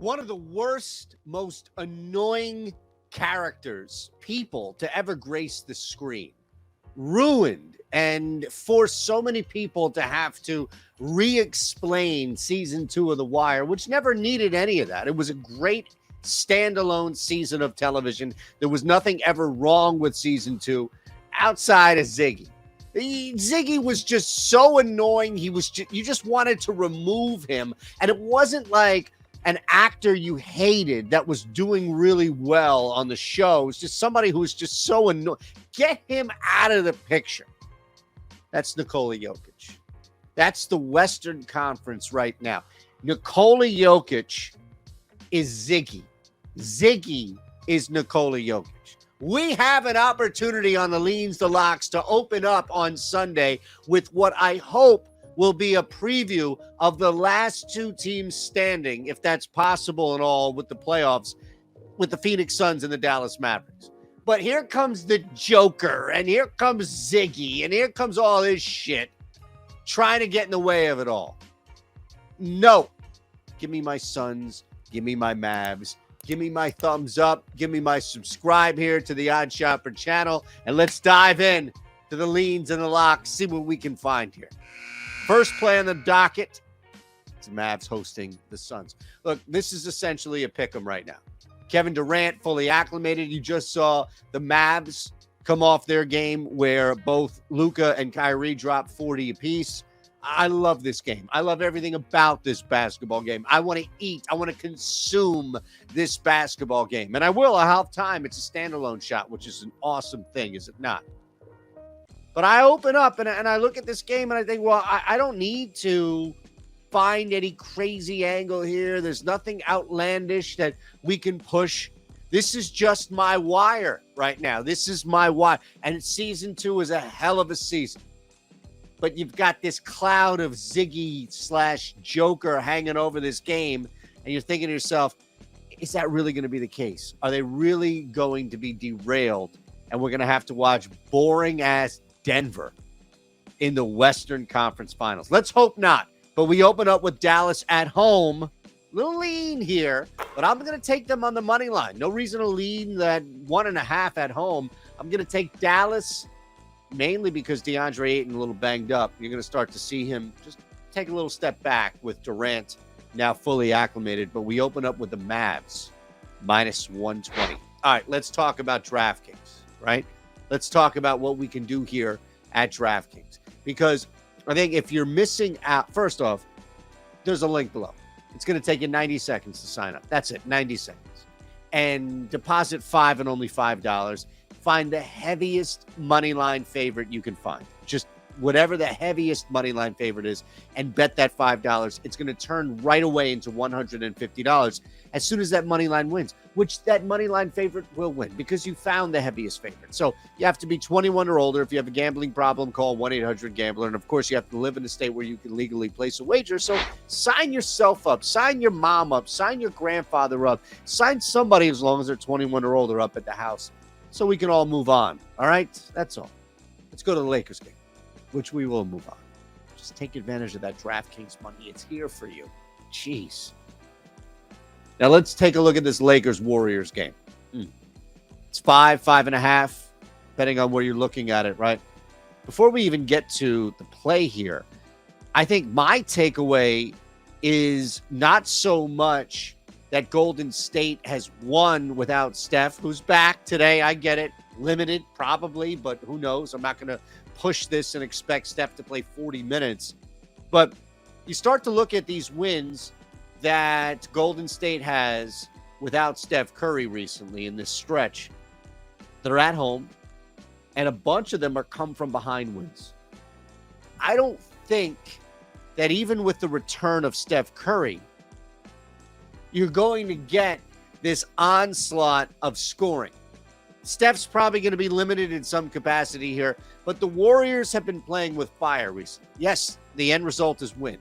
One of the worst, most annoying characters, people to ever grace the screen. Ruined and forced so many people to have to re-explain season 2 of The Wire, which never needed any of that. It was a great standalone season of television. There was nothing ever wrong with season 2 outside of Ziggy. Ziggy was just so annoying. You just wanted to remove him. And it wasn't like an actor you hated that was doing really well on the show. It's just somebody who was just so annoying. Get him out of the picture. That's Nikola Jokic. That's the Western Conference right now. Nikola Jokic is Ziggy. Ziggy is Nikola Jokic. We have an opportunity on the Leans to Locks to open up on Sunday with what I hope will be a preview of the last two teams standing, if that's possible at all, with the playoffs, with the Phoenix Suns and the Dallas Mavericks. But here comes the Joker, and here comes Ziggy, and here comes all this shit trying to get in the way of it all. No. Give me my Suns. Give me my Mavs. Give me my thumbs up. Give me my subscribe here to the Odd Shopper channel, and let's dive in to the Leans and the Locks, see what we can find here. First play on the docket, it's Mavs hosting the Suns. Look, this is essentially a pick'em right now. Kevin Durant fully acclimated. You just saw the Mavs come off their game where both Luka and Kyrie dropped 40 apiece. I love this game. I love everything about this basketball game. I want to eat. I want to consume this basketball game. And I will at halftime. It's a standalone shot, which is an awesome thing, is it not? But I open up and I look at this game and I think, well, I don't need to find any crazy angle here. There's nothing outlandish that we can push. This is just my wire right now. This is my wire. And season 2 is a hell of a season. But you've got this cloud of Ziggy / Joker hanging over this game. And you're thinking to yourself, is that really going to be the case? Are they really going to be derailed? And we're going to have to watch boring-ass Denver in the Western Conference Finals. Let's hope not. But we open up with Dallas at home. Little lean here, but I'm going to take them on the money line. No reason to lean that 1.5 at home. I'm going to take Dallas mainly because DeAndre Ayton a little banged up. You're going to start to see him just take a little step back with Durant now fully acclimated. But we open up with the Mavs minus 120. All right, let's talk about DraftKings, right? Let's talk about what we can do here at DraftKings. Because I think if you're missing out, first off, there's a link below. It's going to take you 90 seconds to sign up. That's it, 90 seconds. And deposit $5 and only $5. Find the heaviest money line favorite you can find. Just whatever the heaviest money line favorite is and bet that $5. It's going to turn right away into $150 as soon as that money line wins, which that money line favorite will win because you found the heaviest favorite. So you have to be 21 or older. If you have a gambling problem, call 1-800-GAMBLER. And of course, you have to live in a state where you can legally place a wager. So sign yourself up, sign your mom up, sign your grandfather up, sign somebody as long as they're 21 or older up at the house so we can all move on. All right? That's all. Let's go to the Lakers game, which we will move on. Just take advantage of that DraftKings money. It's here for you. Jeez. Now let's take a look at this Lakers-Warriors game. It's 5.5, depending on where you're looking at it, right? Before we even get to the play here, I think my takeaway is not so much that Golden State has won without Steph, who's back today. I get it. Limited, probably, but who knows? I'm not going to push this and expect Steph to play 40 minutes. But you start to look at these wins that Golden State has without Steph Curry recently in this stretch. They're at home, and a bunch of them are come from behind wins. I don't think that even with the return of Steph Curry, you're going to get this onslaught of scoring. Steph's probably going to be limited in some capacity here, but the Warriors have been playing with fire recently. Yes, the end result is win.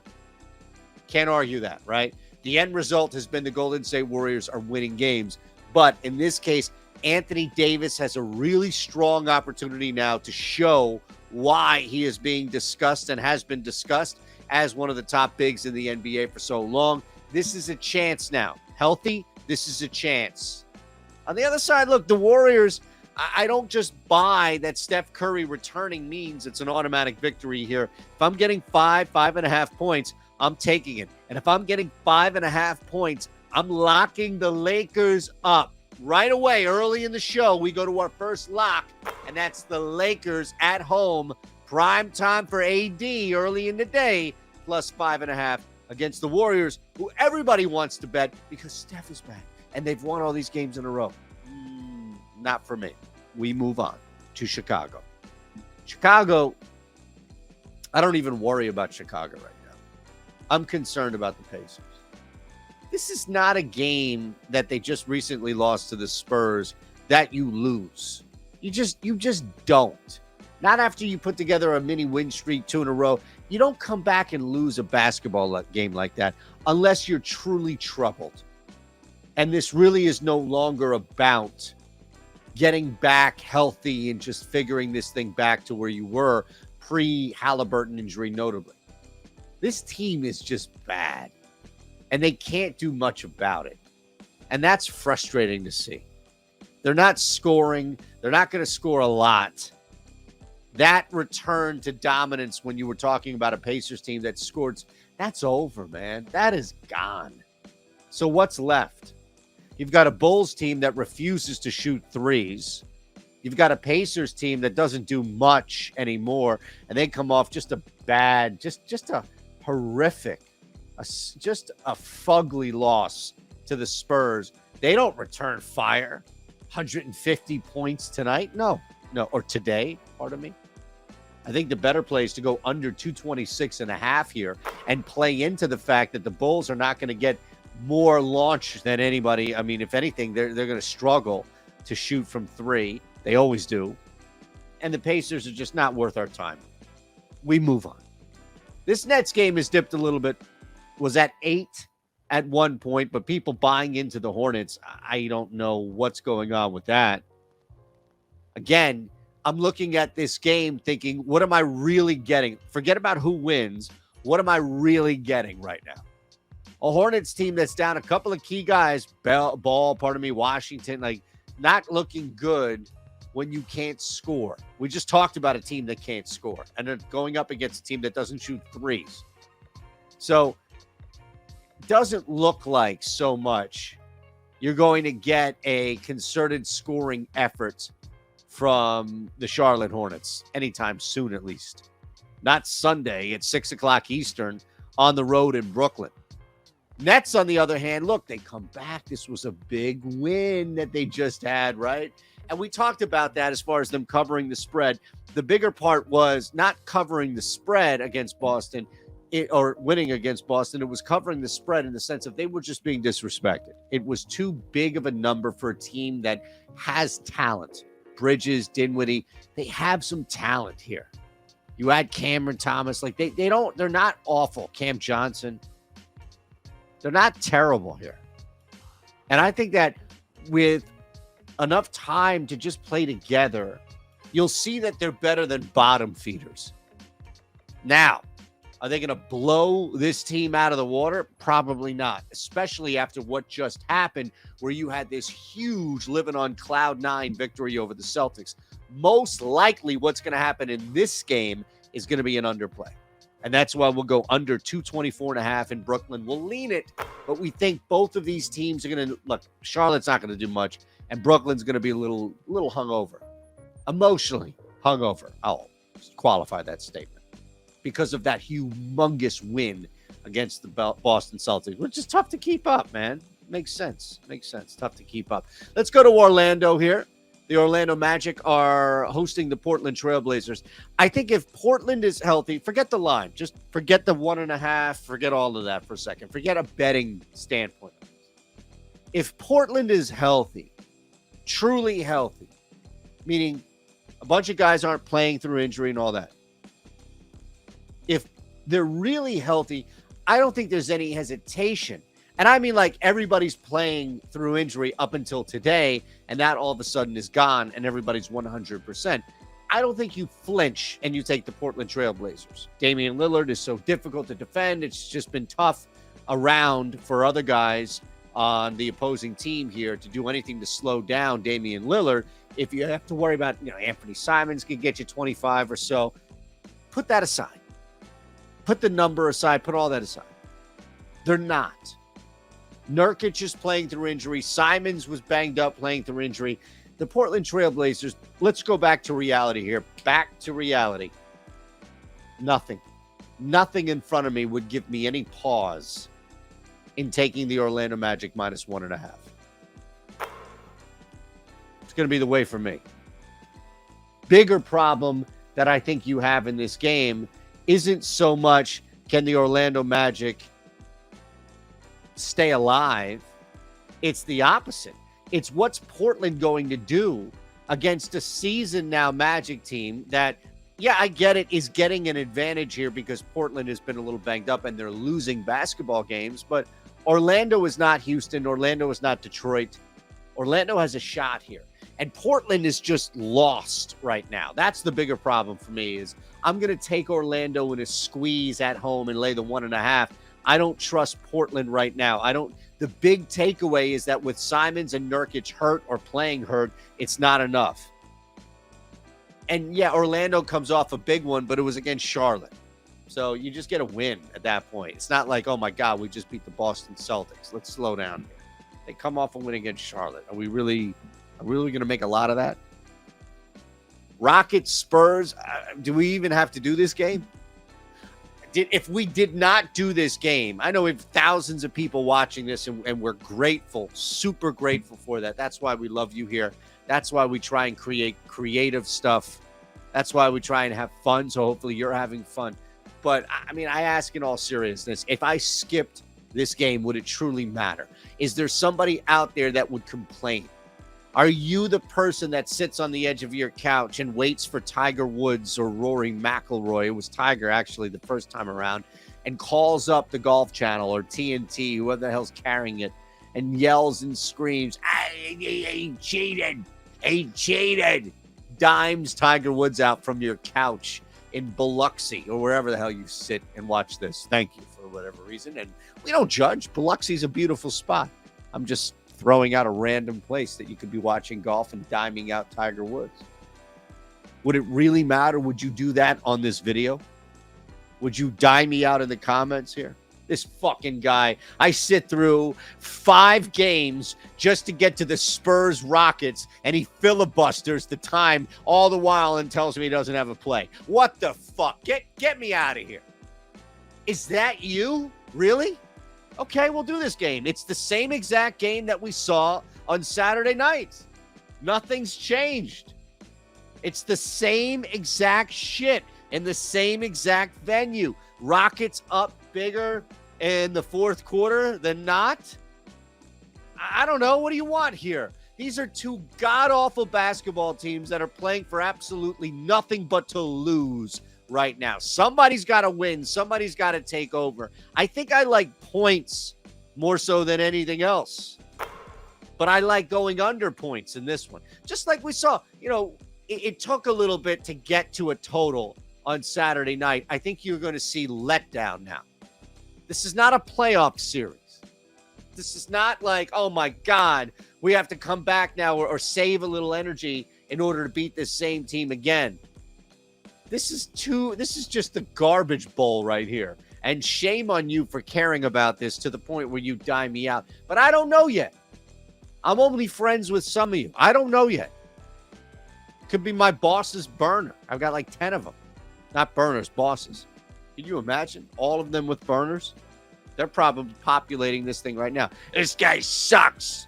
Can't argue that, right? The end result has been the Golden State Warriors are winning games. But in this case, Anthony Davis has a really strong opportunity now to show why he is being discussed and has been discussed as one of the top bigs in the NBA for so long. This is a chance now. Healthy, this is a chance. On the other side, look, the Warriors, I don't just buy that Steph Curry returning means it's an automatic victory here. If I'm getting 5.5 points, I'm taking it. And if I'm getting 5.5 points, I'm locking the Lakers up. Right away, early in the show, we go to our first lock, and that's the Lakers at home. Prime time for AD early in the day, plus 5.5 against the Warriors, who everybody wants to bet because Steph is back, and they've won all these games in a row. Not for me. We move on to Chicago. Chicago, I don't even worry about Chicago right now. I'm concerned about the Pacers. This is not a game that they just recently lost to the Spurs that you lose. You just don't. Not after you put together a mini win streak 2 in a row. You don't come back and lose a basketball game like that unless you're truly troubled. And this really is no longer about getting back healthy and just figuring this thing back to where you were pre-Halliburton injury, notably. This team is just bad, and they can't do much about it. And that's frustrating to see. They're not scoring. They're not going to score a lot. That return to dominance when you were talking about a Pacers team that scored, that's over, man. That is gone. So what's left? You've got a Bulls team that refuses to shoot threes. You've got a Pacers team that doesn't do much anymore, and they come off just a bad, just a horrific, just a fugly loss to the Spurs. They don't return fire. 150 points tonight? No, or today, pardon me. I think the better play is to go under 226.5 here and play into the fact that the Bulls are not going to get more launch than anybody. I mean, if anything, they're going to struggle to shoot from three. They always do. And the Pacers are just not worth our time. We move on. This Nets game has dipped a little bit. Was at 8 at one point, but people buying into the Hornets, I don't know what's going on with that. Again, I'm looking at this game thinking, what am I really getting? Forget about who wins. What am I really getting right now? A Hornets team that's down a couple of key guys, Washington, like not looking good when you can't score. We just talked about a team that can't score, and they're going up against a team that doesn't shoot threes. So it doesn't look like so much you're going to get a concerted scoring effort from the Charlotte Hornets anytime soon, at least. Not Sunday at 6 o'clock Eastern on the road in Brooklyn. Nets, on the other hand, look, they come back. This was a big win that they just had, right? And we talked about that as far as them covering the spread. The bigger part was not covering the spread against Boston or winning against Boston. It was covering the spread in the sense of they were just being disrespected. It was too big of a number for a team that has talent. Bridges, Dinwiddie, they have some talent here. You add Cameron Thomas, like they're not awful. Cam Johnson, they're not terrible here. And I think that with enough time to just play together, you'll see that they're better than bottom feeders. Now, are they going to blow this team out of the water? Probably not, especially after what just happened where you had this huge living on cloud 9 victory over the Celtics. Most likely what's going to happen in this game is going to be an underplay. And that's why we'll go under 224.5 in Brooklyn. We'll lean it, but we think both of these teams are going to, look, Charlotte's not going to do much, and Brooklyn's going to be a little hungover. Emotionally hungover. I'll qualify that statement. Because of that humongous win against the Boston Celtics, which is tough to keep up, man. Makes sense. Tough to keep up. Let's go to Orlando here. The Orlando Magic are hosting the Portland Trailblazers. I think if Portland is healthy, forget the line. Just forget the 1.5. Forget all of that for a second. Forget a betting standpoint. If Portland is healthy, truly healthy, meaning a bunch of guys aren't playing through injury and all that, if they're really healthy, I don't think there's any hesitation. And I mean, like, everybody's playing through injury up until today, and that all of a sudden is gone, and everybody's 100%. I don't think you flinch and you take the Portland Trailblazers. Damian Lillard is so difficult to defend. It's just been tough around for other guys on the opposing team here to do anything to slow down Damian Lillard. If you have to worry about, Anthony Simons can get you 25 or so, put that aside. Put the number aside. Put all that aside. They're not. Nurkic is playing through injury. Simons was banged up playing through injury. The Portland Trailblazers, let's go back to reality here. Back to reality. Nothing in front of me would give me any pause in taking the Orlando Magic minus 1.5. It's going to be the way for me. Bigger problem that I think you have in this game isn't so much can the Orlando Magic stay alive. It's the opposite. It's what's Portland going to do against a seasoned now Magic team that, yeah, I get it, is getting an advantage here because Portland has been a little banged up and they're losing basketball games. But Orlando is not Houston. Orlando is not Detroit. Orlando has a shot here. And Portland is just lost right now. That's the bigger problem for me is I'm going to take Orlando in a squeeze at home and lay the 1.5. I don't trust Portland right now. The big takeaway is that with Simons and Nurkic hurt or playing hurt, it's not enough. And yeah, Orlando comes off a big one, but it was against Charlotte. So you just get a win at that point. It's not like, oh my God, we just beat the Boston Celtics. Let's slow down here. They come off a win against Charlotte. Are we really going to make a lot of that? Rockets, Spurs, do we even have to do this game? If we did not do this game, I know we have thousands of people watching this, and we're grateful, super grateful for that. That's why we love you here. That's why we try and create creative stuff. That's why we try and have fun, so hopefully you're having fun. But, I mean, I ask in all seriousness, if I skipped this game, would it truly matter? Is there somebody out there that would complain? Are you the person that sits on the edge of your couch and waits for Tiger Woods or Rory McIlroy? It was Tiger, actually, the first time around, and calls up the Golf Channel or TNT, whoever the hell's carrying it, and yells and screams, he cheated, he cheated. Dimes Tiger Woods out from your couch in Biloxi or wherever the hell you sit and watch this. Thank you for whatever reason. And we don't judge. Biloxi's a beautiful spot. I'm just throwing out a random place that you could be watching golf and diming out Tiger Woods. Would it really matter? Would you do that on this video? Would you dime me out in the comments here? This fucking guy. I sit through 5 games just to get to the Spurs Rockets, and he filibusters the time all the while and tells me he doesn't have a play. What the fuck? Get me out of here. Is that you? Really? Okay, we'll do this game. It's the same exact game that we saw on Saturday night. Nothing's changed. It's the same exact shit in the same exact venue. Rockets up bigger in the fourth quarter than not. I don't know. What do you want here? These are two god-awful basketball teams that are playing for absolutely nothing but to lose right now. Somebody's got to win. Somebody's got to take over. I think I like points more so than anything else. But I like going under points in this one. Just like we saw, it took a little bit to get to a total on Saturday night. I think you're going to see letdown now. This is not a playoff series. This is not like, oh my God, we have to come back now or save a little energy in order to beat this same team again. This is just the garbage bowl right here. And shame on you for caring about this to the point where you dime me out. But I don't know yet. I'm only friends with some of you. I don't know yet. Could be my boss's burner. I've got like 10 of them. Not burners, bosses. Can you imagine all of them with burners? They're probably populating this thing right now. This guy sucks.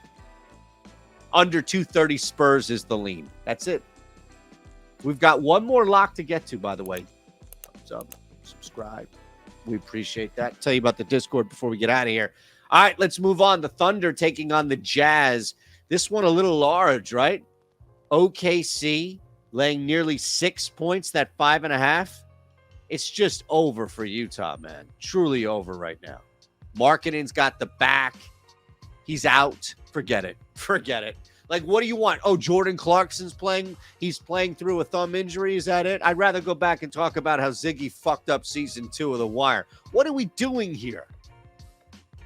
Under 230 Spurs is the lean. That's it. We've got one more lock to get to, by the way. Thumbs up, subscribe. We appreciate that. Tell you about the Discord before we get out of here. All right, let's move on. The Thunder taking on the Jazz. This one a little large, right? OKC laying nearly 6 points, that 5.5. It's just over for Utah, man. Truly over right now. Markkanen's got the back. He's out. Forget it. Like, what do you want? Oh, Jordan Clarkson's playing. He's playing through a thumb injury. Is that it? I'd rather go back and talk about how Ziggy fucked up season 2 of The Wire. What are we doing here?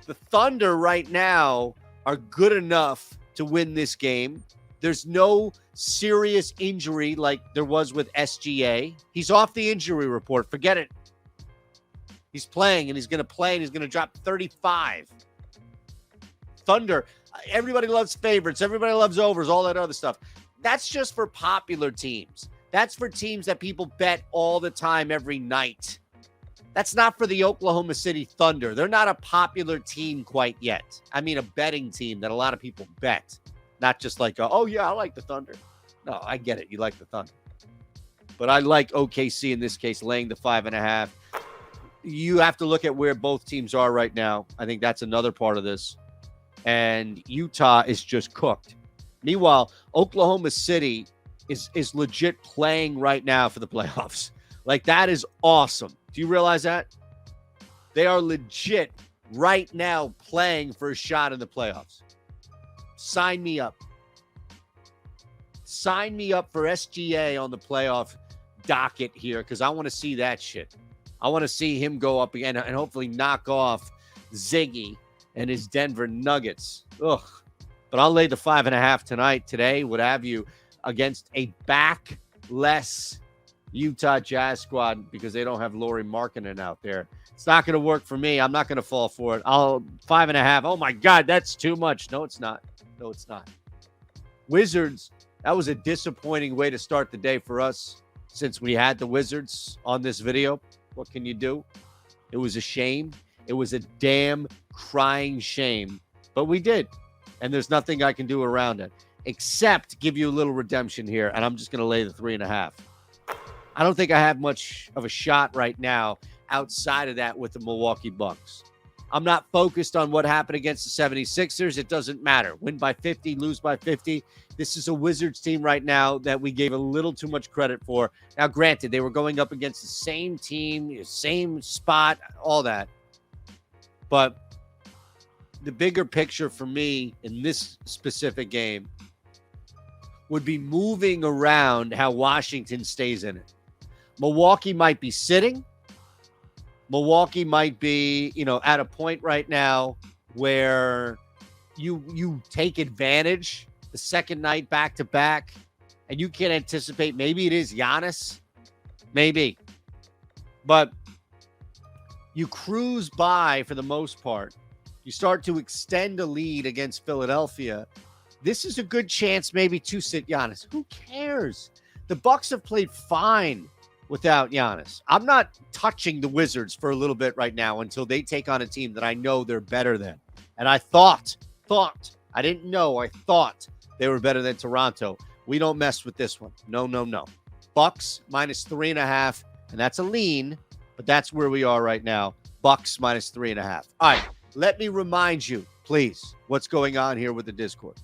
The Thunder right now are good enough to win this game. There's no serious injury like there was with SGA. He's off the injury report. Forget it. He's playing, and he's going to play, and he's going to drop 35. Thunder, everybody loves favorites. Everybody loves overs, all that other stuff. That's just for popular teams. That's for teams that people bet all the time, every night. That's not for the Oklahoma City Thunder. They're not a popular team quite yet. I mean, a betting team that a lot of people bet. Not just like, oh, yeah, I like the Thunder. No, I get it. You like the Thunder. But I like OKC in this case, laying the 5.5. You have to look at where both teams are right now. I think that's another part of this. And Utah is just cooked. Meanwhile, Oklahoma City is legit playing right now for the playoffs. Like, that is awesome. Do you realize that? They are legit right now playing for a shot in the playoffs. Sign me up. Sign me up for SGA on the playoff docket here, because I want to see that shit. I want to see him go up again and hopefully knock off Ziggy and his Denver Nuggets. Ugh. But I'll lay the 5.5 today, what have you, against a backless Utah Jazz squad, because they don't have Lauri Markkanen out there. It's not going to work for me. I'm not going to fall for it. 5.5. Oh, my God, that's too much. No, it's not. No, it's not. Wizards, that was a disappointing way to start the day for us since we had the Wizards on this video. What can you do? It was a shame. It was a damn crying shame. But we did. And there's nothing I can do around it except give you a little redemption here. And I'm just going to lay the 3.5. I don't think I have much of a shot right now outside of that with the Milwaukee Bucks. I'm not focused on what happened against the 76ers. It doesn't matter. Win by 50, lose by 50. This is a Wizards team right now that we gave a little too much credit for. Now, granted, they were going up against the same team, same spot, all that. But the bigger picture for me in this specific game would be moving around how Washington stays in it. Milwaukee might be sitting. Milwaukee might be, at a point right now where you take advantage the second night back-to-back, and you can anticipate maybe it is Giannis. Maybe. But you cruise by for the most part. You start to extend a lead against Philadelphia. This is a good chance maybe to sit Giannis. Who cares? The Bucks have played fine without Giannis. I'm not touching the Wizards for a little bit right now until they take on a team that I know they're better than. And I thought, I didn't know, I thought they were better than Toronto. We don't mess with this one. No. Bucks minus 3.5, and that's a lean, but that's where we are right now. Bucks minus 3.5. All right, let me remind you, please, what's going on here with the Discord.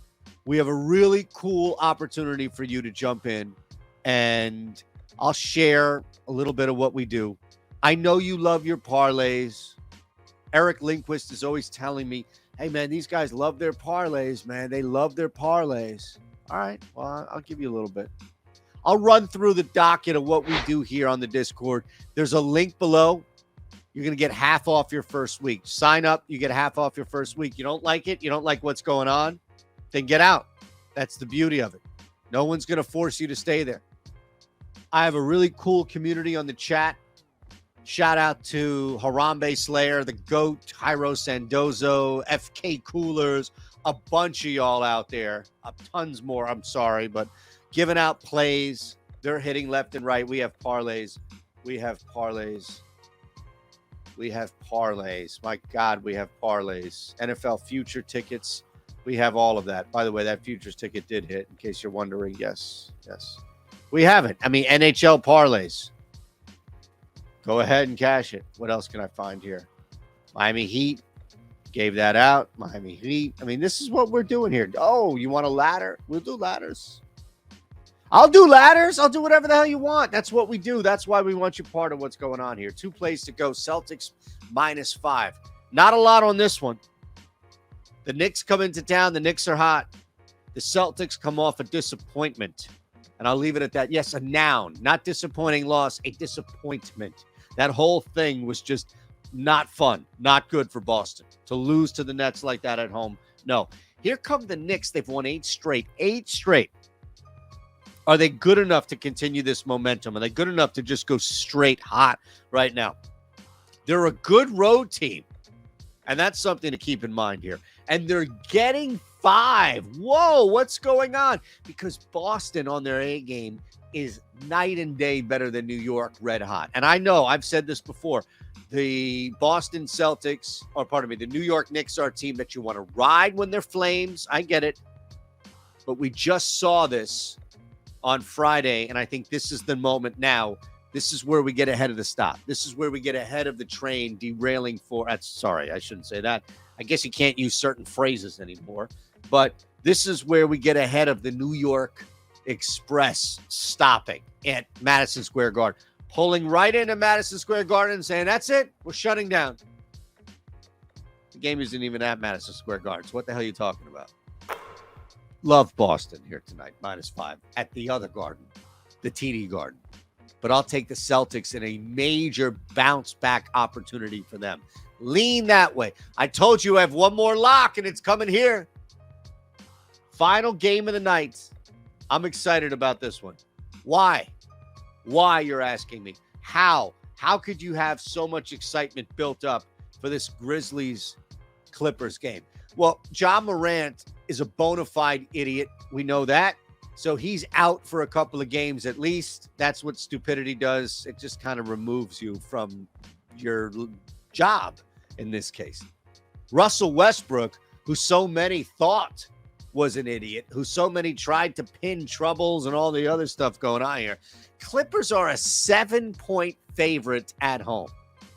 We have a really cool opportunity for you to jump in, and I'll share a little bit of what we do. I know you love your parlays. Eric Lindquist is always telling me, hey, man, these guys love their parlays, man. They love their parlays. All right, well, I'll give you a little bit. I'll run through the docket of what we do here on the Discord. There's a link below. You're going to get half off your first week. Sign up. You get half off your first week. You don't like it? You don't like what's going on? Then get out. That's the beauty of it. No one's going to force you to stay there. I have a really cool community on the chat. Shout out to Harambe Slayer, the GOAT, Jairo Sandozo, FK Coolers, a bunch of y'all out there. Tons more, I'm sorry, but giving out plays. They're hitting left and right. We have parlays. My God, we have parlays. NFL future tickets. We have all of that. By the way, that futures ticket did hit, in case you're wondering. Yes. We have it. I mean, NHL parlays. Go ahead and cash it. What else can I find here? Miami Heat. Gave that out. Miami Heat. I mean, this is what we're doing here. Oh, you want a ladder? We'll do ladders. I'll do ladders. I'll do whatever the hell you want. That's what we do. That's why we want you part of what's going on here. 2 plays to go. Celtics minus 5. Not a lot on this one. The Knicks come into town. The Knicks are hot. The Celtics come off a disappointment. And I'll leave it at that. Yes, a noun. Not disappointing loss. A disappointment. That whole thing was just Not fun. Not good for Boston. To lose to the Nets like that at home. No. Here come the Knicks. They've won 8 straight. 8 straight. Are they good enough to continue this momentum? Are they good enough to just go straight hot right now? They're a good road team. And that's something to keep in mind here. And they're getting 5. Whoa, what's going on? Because Boston on their A game is night and day better than New York red hot. And I know I've said this before. The Boston Celtics, or pardon me, the New York Knicks are a team that you want to ride when they're flames. I get it. But we just saw this on Friday, and I think this is the moment now. This is where we get ahead of the stop. This is where we get ahead of the train derailing for, sorry, I shouldn't say that. I guess you can't use certain phrases anymore. But this is where we get ahead of the New York Express stopping at Madison Square Garden. Pulling right into Madison Square Garden and saying, that's it, we're shutting down. The game isn't even at Madison Square Garden. So what the hell are you talking about? Love Boston here tonight, -5 at the other garden, the TD Garden. But I'll take the Celtics in a major bounce back opportunity for them. Lean that way. I told you I have one more lock, and it's coming here. Final game of the night. I'm excited about this one. Why? Why, you're asking me? How? How could you have so much excitement built up for this Grizzlies-Clippers game? Well, Ja Morant is a bona fide idiot. We know that. So he's out for a couple of games at least. That's what stupidity does. It just kind of removes you from your job in this case. Russell Westbrook, who so many thought was an idiot, who so many tried to pin troubles and all the other stuff going on here. Clippers are a 7-point favorite at home.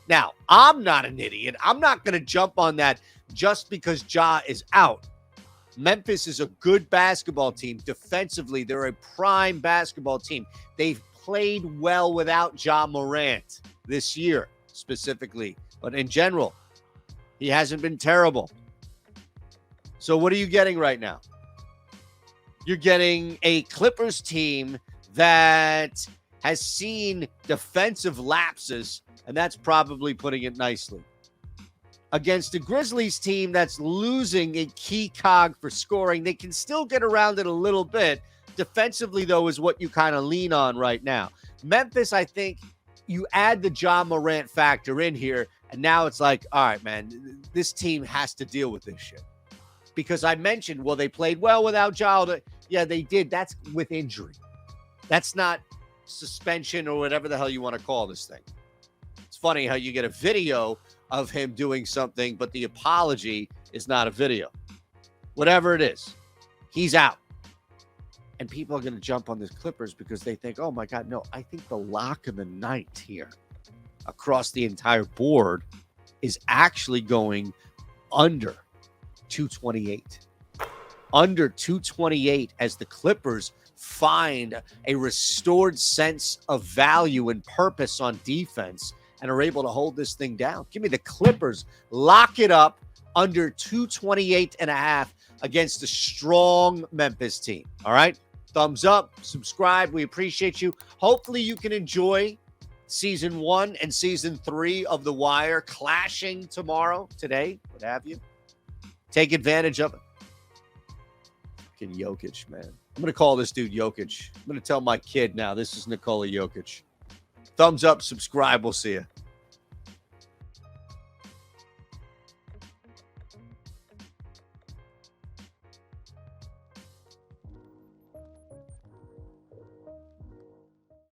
Now, I'm not an idiot. I'm not going to jump on that just because Ja is out. Memphis is a good basketball team. Defensively, they're a prime basketball team. They've played well without Ja Morant this year, specifically. But in general, he hasn't been terrible. So what are you getting right now? You're getting a Clippers team that has seen defensive lapses, and that's probably putting it nicely, against a Grizzlies team that's losing a key cog for scoring. They can still get around it a little bit. Defensively, though, is what you kind of lean on right now. Memphis, I think you add the Ja Morant factor in here, and now it's like, all right, man, this team has to deal with this shit. Because I mentioned, well, they played well without Ja. Yeah, they did. That's with injury. That's not suspension or whatever the hell you want to call this thing. It's funny how you get a video of him doing something, but the apology is not a video. Whatever it is, he's out. And people are going to jump on the Clippers because they think, oh my God, no, I think the lock of the night here across the entire board is actually going under 228. Under 228 as the Clippers find a restored sense of value and purpose on defense and are able to hold this thing down. Give me the Clippers. Lock it up under 228.5 against a strong Memphis team. All right? Thumbs up, subscribe. We appreciate you. Hopefully you can enjoy season 1 and season 3 of The Wire clashing today, what have you. Take advantage of it. Fucking Jokic, man. I'm going to call this dude Jokic. I'm going to tell my kid now, this is Nikola Jokic. Thumbs up, subscribe. We'll see you.